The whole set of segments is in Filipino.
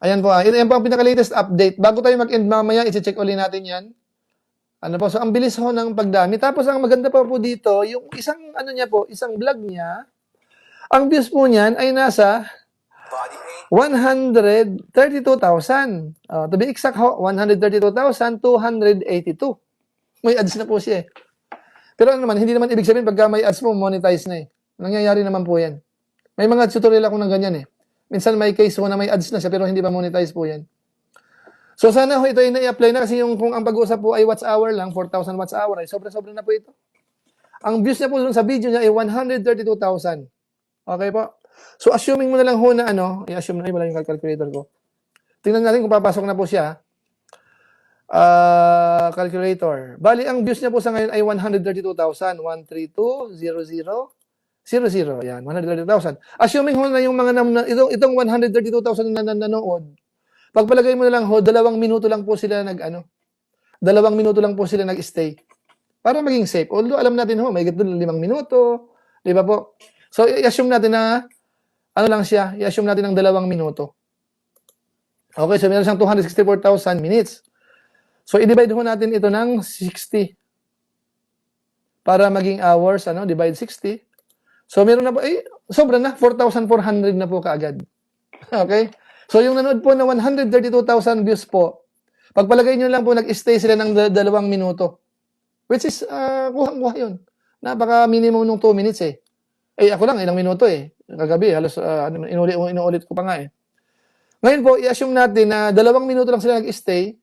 Ayan po, yan po ang pinaka-latest update. Bago tayo mag-end mamaya, i-check ulit natin yan. Ano po, so ang bilis ho ng pagdami. Tapos ang maganda pa po dito, yung isang ano niya po, isang vlog niya, ang views po niyan ay nasa 132,000. To be exact ho, 132,282. May ads na po siya eh. Pero ano naman, hindi naman ibig sabihin pagka may ads mo, monetize na eh. Nangyayari naman po yan. May mga tutorial ako ng ganyan eh. Minsan may case mo na may ads na siya pero hindi pa monetize po yan. So sana ho ito ay na-apply na kasi yung kung ang pag-uusap po ay watch hour lang, 4,000 watch hour ay sobra-sobra na po ito. Ang views niya po dun sa video niya ay 132,000. Okay po? So assuming mo na lang ho na ano, i-assume na wala yung calculator ko. Tingnan natin kung papasok na po siya. Calculator. Bali, ang views niya po sa ngayon ay 132,000. 132,00,00. Yan, 130,000. Assuming ho na yung mga itong 132,000 na nanonood, pagpalagay mo na lang ho, 2 minuto lang po sila 2 minuto lang po sila nag-stay. Para maging safe. Although alam natin ho, may doon 5 minuto, di ba po? So, i-assume natin na, ano lang siya, i-assume natin ng 2 minuto. Okay, so meron siyang 264,000 minutes. So, i-divide ho natin ito ng 60. Para maging hours, divide 60. So, meron na po, sobra na, 4,400 na po kaagad. Okay? So, yung nanood po na 132,000 views po, pagpalagay nyo lang po, nag-stay sila ng 2 minuto. Which is, kuha yun. Napaka-minimum ng 2 minutes eh. Ako lang, ilang minuto eh. Kagabi, halos, inuulit ko pa nga eh. Ngayon po, i-assume natin na 2 minuto lang sila nag-stay.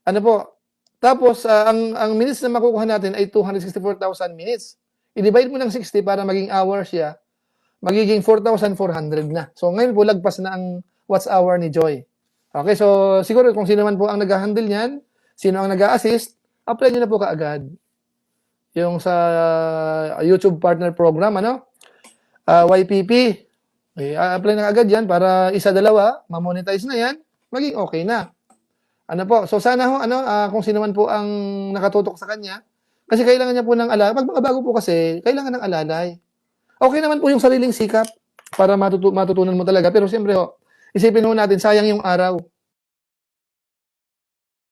Ano po? Tapos, ang minutes na makukuha natin ay 264,000 minutes. I-divide mo ng 60 para maging hours siya. Magiging 4,400 na. So, ngayon po, lagpas na ang watch hour ni Joy. Okay, so, siguro kung sino man po ang nag-handle niyan, sino ang nag-assist, apply nyo na po kaagad. Yung sa YouTube Partner Program, YPP. Okay, apply na agad yan para 1, 2, ma-monetize na yan, maging okay na. Ano po? So sana ho, kung sino man po ang nakatutok sa kanya, kasi kailangan niya po ng alalay. Pag mga bago po kasi, kailangan ng alalay. Okay naman po yung sariling sikap para matutunan mo talaga. Pero siyempre ho, isipin ho natin, sayang yung araw.